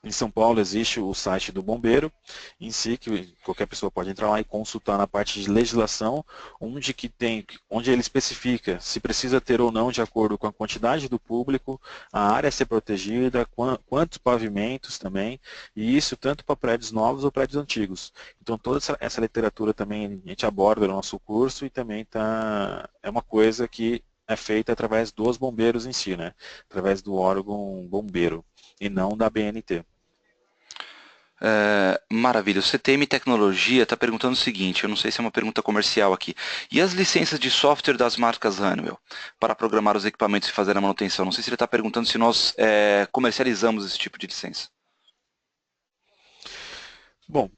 em São Paulo existe o site do bombeiro em si, que qualquer pessoa pode entrar lá e consultar na parte de legislação, onde ele especifica se precisa ter ou não de acordo com a quantidade do público, a área a ser protegida, quantos pavimentos também, e isso tanto para prédios novos ou prédios antigos. Então toda essa literatura também a gente aborda no nosso curso, e também é uma coisa que é feita através dos bombeiros em si, né? Através do órgão bombeiro, e não da BNT. Maravilha. O CTM Tecnologia está perguntando o seguinte, eu não sei se é uma pergunta comercial aqui. E as licenças de software das marcas Honeywell para programar os equipamentos e fazer a manutenção? Não sei se ele está perguntando se nós comercializamos esse tipo de licença. Bom,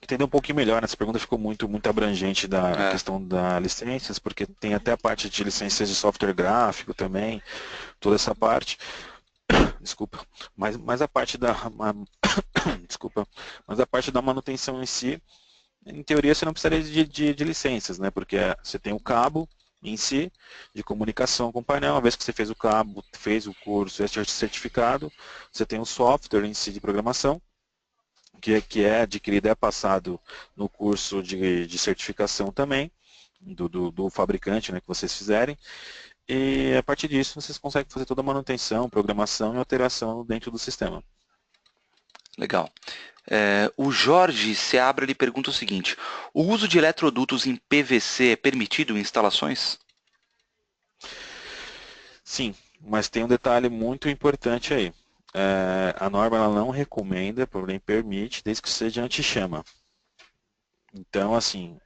entender um pouquinho melhor, essa pergunta ficou muito abrangente da É, questão das licenças, porque tem até a parte de licenças de software gráfico também, toda essa parte. Desculpa, mas a parte desculpa, mas a parte da manutenção em si, em teoria você não precisaria de licenças, né? Porque você tem o cabo em si de comunicação com o painel, uma vez que você fez o cabo, fez o curso, é certificado, você tem o software em si de programação, que é adquirido, é passado no curso de certificação também, do fabricante, né, que vocês fizerem, e a partir disso vocês conseguem fazer toda a manutenção, programação e alteração dentro do sistema. legal. O Jorge Seabra ele pergunta o seguinte: o uso de eletrodutos em PVC é permitido em instalações? Sim, mas tem um detalhe muito importante aí. A norma ela não recomenda, porém permite, desde que seja anti-chama. Então, assim,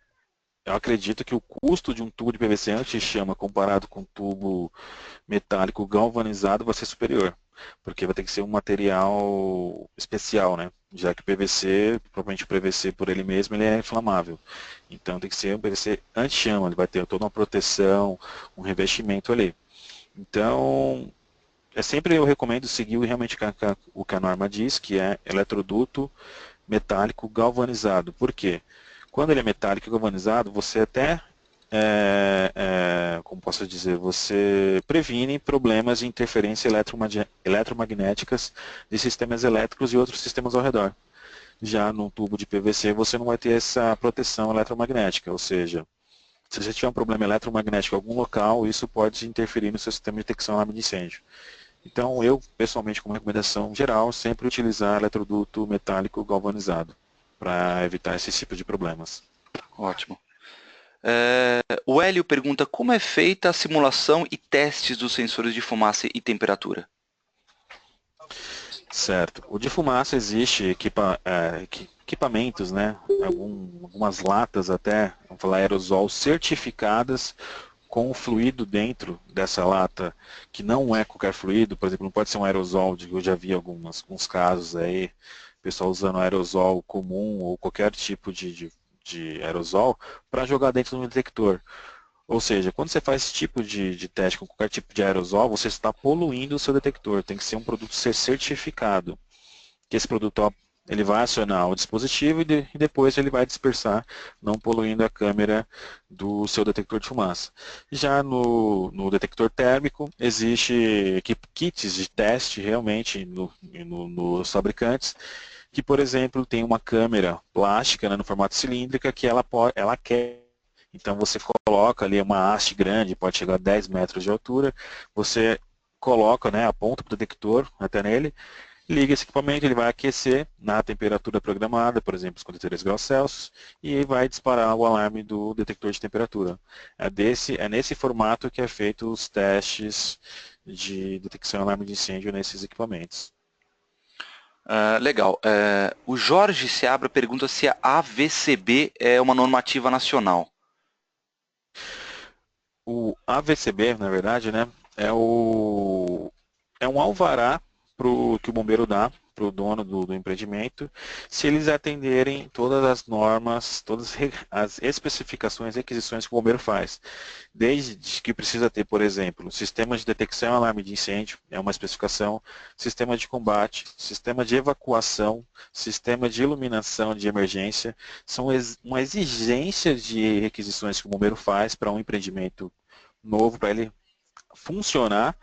eu acredito que o custo de um tubo de PVC anti-chama comparado com um tubo metálico galvanizado vai ser superior, porque vai ter que ser um material especial, né? Já que o PVC, provavelmente o PVC por ele mesmo, ele é inflamável. Então tem que ser um PVC anti-chama, ele vai ter toda uma proteção, um revestimento ali. Então, sempre eu recomendo seguir realmente o que a norma diz, que é eletroduto metálico galvanizado. Por quê? Quando ele é metálico e galvanizado, você até, como posso dizer, você previne problemas de interferência eletromagnéticas de sistemas elétricos e outros sistemas ao redor. Já no tubo de PVC você não vai ter essa proteção eletromagnética, ou seja, se você tiver um problema eletromagnético em algum local, isso pode interferir no seu sistema de detecção e alarme de incêndio. Então, eu, pessoalmente, como recomendação geral, sempre utilizar eletroduto metálico galvanizado para evitar esse tipo de problemas. Ótimo. O Hélio pergunta como é feita a simulação e testes dos sensores de fumaça e temperatura. Certo. O de fumaça existe equipamentos, né? Algumas latas até, vamos falar aerosol, certificadas com o fluido dentro dessa lata, que não é qualquer fluido, por exemplo, não pode ser um aerosol, eu já vi alguns casos aí, pessoal usando aerosol comum ou qualquer tipo de aerosol para jogar dentro do detector. Ou seja, quando você faz esse tipo de teste com qualquer tipo de aerosol, você está poluindo o seu detector. Tem que ser um produto ser certificado. Que esse produto ele vai acionar o dispositivo e depois ele vai dispersar, não poluindo a câmera do seu detector de fumaça. Já no detector térmico, existe kits de teste realmente nos fabricantes, que, por exemplo, tem uma câmera plástica, né, no formato cilíndrica que ela quer. Então você coloca ali uma haste grande, pode chegar a 10 metros de altura, você coloca, né, aponta para o detector até nele, liga esse equipamento, ele vai aquecer na temperatura programada, por exemplo, 53 graus Celsius, e aí vai disparar o alarme do detector de temperatura. É nesse formato que é feito os testes de detecção e alarme de incêndio nesses equipamentos. Legal. O Jorge Seabra pergunta se a AVCB é uma normativa nacional. O AVCB, na verdade, né, é um alvará que o bombeiro dá para o dono do empreendimento, se eles atenderem todas as normas, as especificações e requisições que o bombeiro faz. Desde que precisa ter, por exemplo, sistema de detecção e alarme de incêndio, é uma especificação, sistema de combate, sistema de evacuação, sistema de iluminação de emergência, são uma exigência de requisições que o bombeiro faz para um empreendimento novo, para ele funcionar,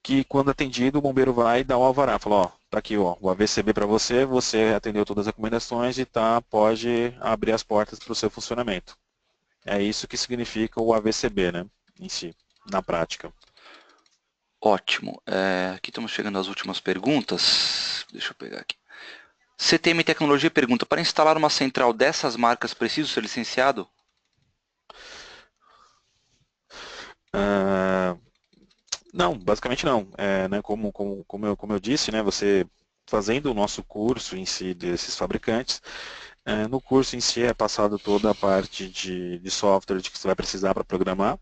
que quando atendido o bombeiro vai dar o alvará, fala, ó, tá aqui ó, o AVCB para você, você atendeu todas as recomendações e pode abrir as portas para o seu funcionamento. É isso que significa o AVCB, né, em si, na prática. Ótimo. Aqui estamos chegando às últimas perguntas. Deixa eu pegar aqui. CTM Tecnologia pergunta, para instalar uma central dessas marcas, preciso ser licenciado? Ah, não, basicamente não. Né, como eu disse, né, você fazendo o nosso curso em si desses fabricantes, no curso em si é passado toda a parte de software de que você vai precisar para programar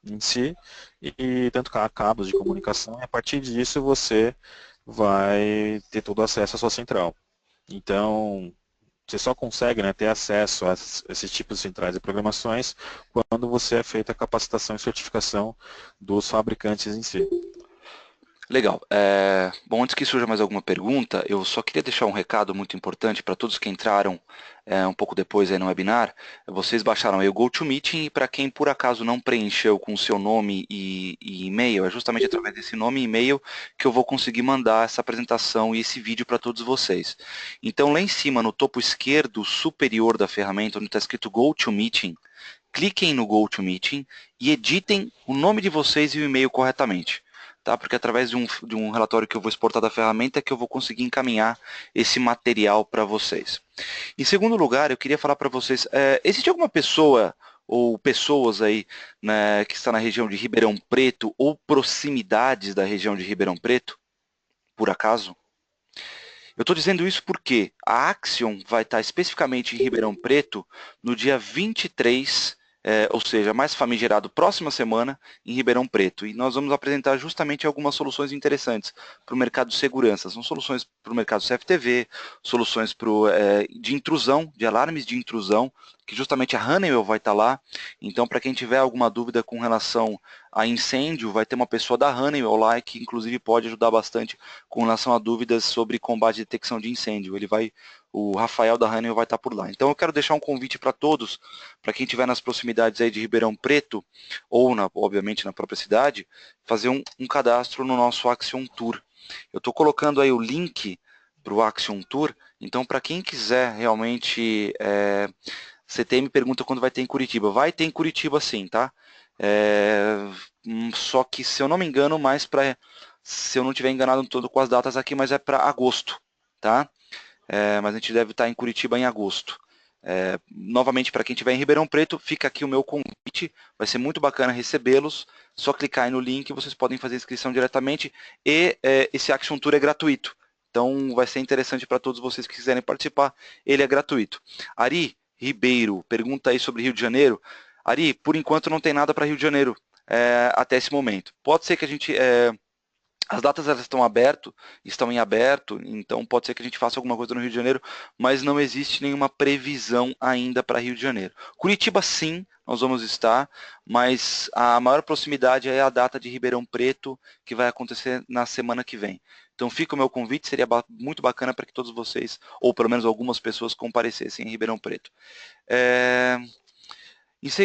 em si, e tanto cabos de comunicação, e a partir disso você vai ter todo acesso à sua central. Então, você só consegue, né, ter acesso a esses tipos de centrais de programações quando você é feita a capacitação e certificação dos fabricantes em si. Legal. Bom, antes que surja mais alguma pergunta, eu só queria deixar um recado muito importante para todos que entraram um pouco depois aí no webinar. Vocês baixaram aí o GoToMeeting e para quem por acaso não preencheu com o seu nome e e-mail, é justamente através desse nome e e-mail que eu vou conseguir mandar essa apresentação e esse vídeo para todos vocês. Então, lá em cima, no topo esquerdo superior da ferramenta, onde está escrito GoToMeeting, cliquem no GoToMeeting e editem o nome de vocês e o e-mail corretamente. Tá? Porque através de um relatório que eu vou exportar da ferramenta é que eu vou conseguir encaminhar esse material para vocês. Em segundo lugar, eu queria falar para vocês, existe alguma pessoa ou pessoas aí, né, que está na região de Ribeirão Preto ou proximidades da região de Ribeirão Preto, por acaso? Eu estou dizendo isso porque a Axion vai estar especificamente em Ribeirão Preto no dia 23, ou seja, mais famigerado, próxima semana, em Ribeirão Preto. E nós vamos apresentar justamente algumas soluções interessantes para o mercado de segurança. São soluções para o mercado CFTV, soluções de intrusão, de alarmes de intrusão, que justamente a Honeywell vai estar lá. Então, para quem tiver alguma dúvida com relação a incêndio, vai ter uma pessoa da Honeywell lá que inclusive pode ajudar bastante com relação a dúvidas sobre combate e detecção de incêndio. O Rafael da Honeywell vai estar por lá. Então eu quero deixar um convite para todos, para quem estiver nas proximidades aí de Ribeirão Preto, ou obviamente na própria cidade, fazer um cadastro no nosso Axion Tour. Eu estou colocando aí o link para o Axion Tour, então para quem quiser realmente, CTM pergunta quando vai ter em Curitiba. Vai ter em Curitiba sim, tá? Só que, se eu não me engano, se eu não estiver enganado todo com as datas aqui, mas é para agosto, tá? Mas a gente deve estar em Curitiba em agosto. Novamente, para quem estiver em Ribeirão Preto, fica aqui o meu convite, vai ser muito bacana recebê-los, só clicar aí no link, vocês podem fazer inscrição diretamente, e esse Action Tour é gratuito, então vai ser interessante para todos vocês que quiserem participar, ele é gratuito. Ari Ribeiro pergunta aí sobre Rio de Janeiro. Ari, por enquanto não tem nada para Rio de Janeiro até esse momento. Pode ser que a gente... as datas elas estão em aberto, então pode ser que a gente faça alguma coisa no Rio de Janeiro, mas não existe nenhuma previsão ainda para Rio de Janeiro. Curitiba sim, nós vamos estar, mas a maior proximidade é a data de Ribeirão Preto, que vai acontecer na semana que vem. Então fica o meu convite, seria muito bacana para que todos vocês, ou pelo menos algumas pessoas, comparecessem em Ribeirão Preto.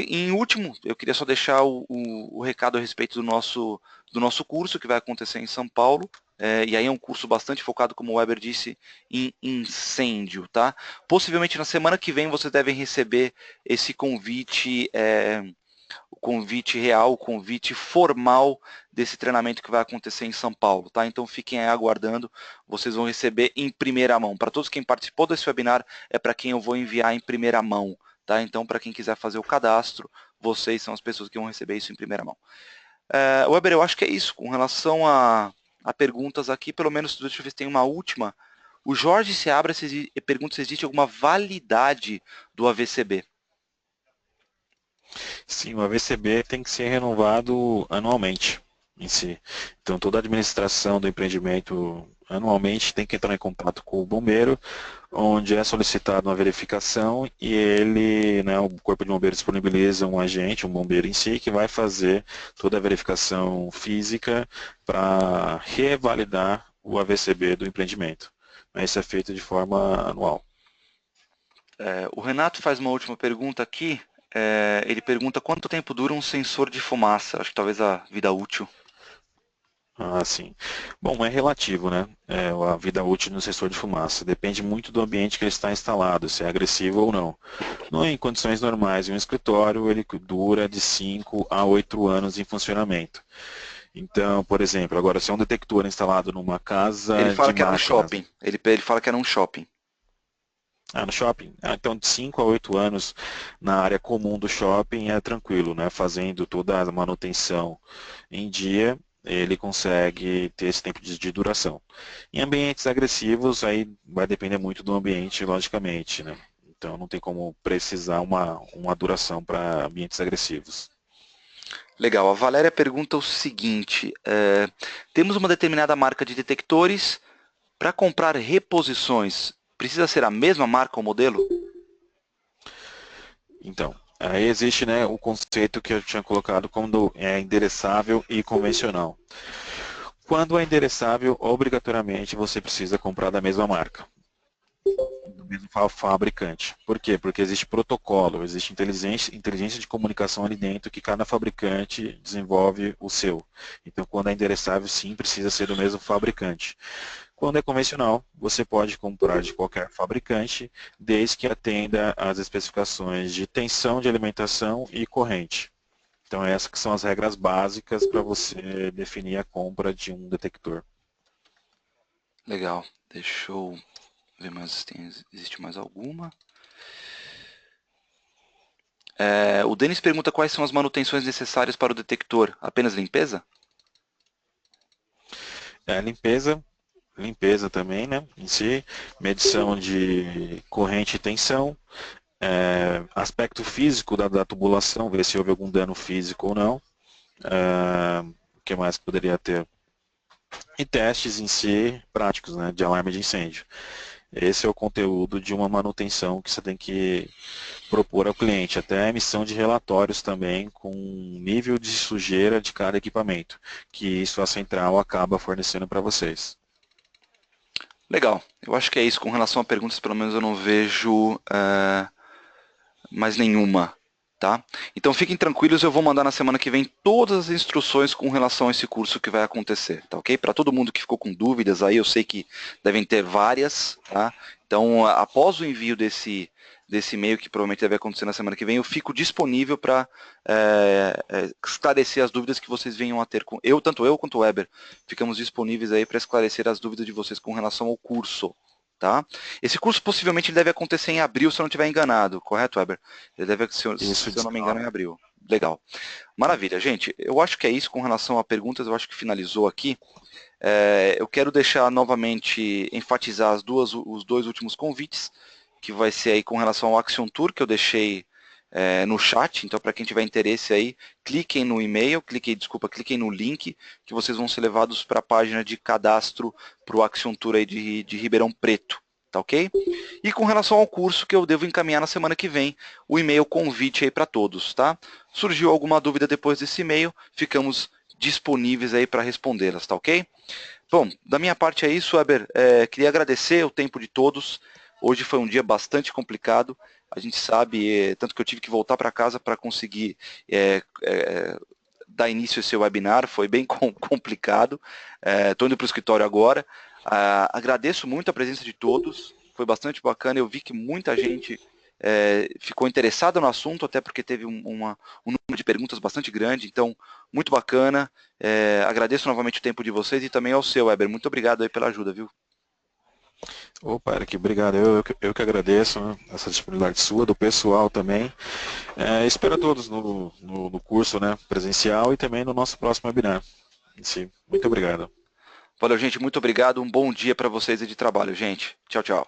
Em último, eu queria só deixar o recado a respeito do nosso curso, que vai acontecer em São Paulo, e aí é um curso bastante focado, como o Weber disse, em incêndio, tá? Possivelmente na semana que vem vocês devem receber esse convite, o convite real, o convite formal desse treinamento que vai acontecer em São Paulo, tá? Então fiquem aí aguardando, vocês vão receber em primeira mão. Para todos quem participou desse webinar, é para quem eu vou enviar em primeira mão. Tá? Então, para quem quiser fazer o cadastro, vocês são as pessoas que vão receber isso em primeira mão. Weber, eu acho que é isso. Com relação a perguntas aqui, pelo menos, deixa eu ver se tem uma última. O Jorge Seabra pergunta se existe alguma validade do AVCB. Sim, o AVCB tem que ser renovado anualmente em si. Então, toda a administração do empreendimento anualmente tem que entrar em contato com o bombeiro, onde é solicitada uma verificação e ele, né, o Corpo de Bombeiros disponibiliza um agente, um bombeiro em si, que vai fazer toda a verificação física para revalidar o AVCB do empreendimento. Isso é feito de forma anual. O Renato faz uma última pergunta aqui. Ele pergunta quanto tempo dura um sensor de fumaça, acho que talvez a vida útil. Ah, sim. Bom, é relativo, né? A vida útil do sensor de fumaça. Depende muito do ambiente que ele está instalado, se é agressivo ou não. Em condições normais, em um escritório, ele dura de 5 a 8 anos em funcionamento. Então, por exemplo, agora se é um detector instalado numa casa ele fala de que era um máquinas... shopping. Ele fala que era um shopping. No shopping? Então, de 5 a 8 anos na área comum do shopping é tranquilo, né? Fazendo toda a manutenção em dia, ele consegue ter esse tempo de duração. Em ambientes agressivos, aí vai depender muito do ambiente, logicamente, né? Então, não tem como precisar uma duração para ambientes agressivos. Legal, a Valéria pergunta o seguinte, temos uma determinada marca de detectores, para comprar reposições, precisa ser a mesma marca ou modelo? Então, aí existe, né, o conceito que eu tinha colocado como endereçável e convencional. Quando é endereçável, obrigatoriamente você precisa comprar da mesma marca, do mesmo fabricante. Por quê? Porque existe protocolo, existe inteligência de comunicação ali dentro que cada fabricante desenvolve o seu. Então, quando é endereçável, sim, precisa ser do mesmo fabricante. Quando é convencional, você pode comprar de qualquer fabricante, desde que atenda às especificações de tensão de alimentação e corrente. Então, essas que são as regras básicas para você definir a compra de um detector. Legal, deixa eu ver mais se existe mais alguma. O Denis pergunta quais são as manutenções necessárias para o detector. Apenas limpeza? Limpeza também, né, em si, medição de corrente e tensão, aspecto físico da tubulação, ver se houve algum dano físico ou não, o que mais poderia ter? E testes em si práticos, né, de alarme de incêndio. Esse é o conteúdo de uma manutenção que você tem que propor ao cliente, até a emissão de relatórios também com nível de sujeira de cada equipamento, que isso a central acaba fornecendo para vocês. Legal, eu acho que é isso. Com relação a perguntas, pelo menos eu não vejo mais nenhuma. Tá? Então fiquem tranquilos, eu vou mandar na semana que vem todas as instruções com relação a esse curso que vai acontecer, tá ok? Para todo mundo que ficou com dúvidas aí, eu sei que devem ter várias, tá? Então após o envio desse e-mail, que provavelmente deve acontecer na semana que vem, eu fico disponível para esclarecer as dúvidas que vocês venham a ter. Tanto eu quanto o Weber, ficamos disponíveis aí para esclarecer as dúvidas de vocês com relação ao curso, Tá? Esse curso possivelmente ele deve acontecer em abril, se eu não estiver enganado, correto, Weber? Ele deve, Isso, se eu não me engano, 19. em abril. Legal. Maravilha, gente. Eu acho que é isso com relação a perguntas, eu acho que finalizou aqui. Eu quero deixar novamente, enfatizar os dois últimos convites, que vai ser aí com relação ao Action Tour, que eu deixei no chat. Então, para quem tiver interesse aí, cliquem no e-mail, cliquem no link, que vocês vão ser levados para a página de cadastro para o Action Tour aí de Ribeirão Preto. Tá ok? E com relação ao curso que eu devo encaminhar na semana que vem, o e-mail convite aí para todos, tá? Surgiu alguma dúvida depois desse e-mail, ficamos disponíveis aí para respondê-las, tá ok? Bom, da minha parte é isso, Weber. Queria agradecer o tempo de todos. Hoje foi um dia bastante complicado. A gente sabe, tanto que eu tive que voltar para casa para conseguir dar início a esse webinar. Foi bem complicado. Estou indo para o escritório agora. Agradeço muito a presença de todos. Foi bastante bacana. Eu vi que muita gente ficou interessada no assunto, até porque teve um número de perguntas bastante grande. Então, muito bacana. Agradeço novamente o tempo de vocês e também ao seu, Weber. Muito obrigado aí pela ajuda, viu? Opa, Eric, obrigado. Eu que agradeço, né, essa disponibilidade sua, do pessoal também. Espero a todos no curso, né, presencial e também no nosso próximo webinar. Sim, muito obrigado. Valeu, gente. Muito obrigado. Um bom dia para vocês e de trabalho, gente. Tchau, tchau.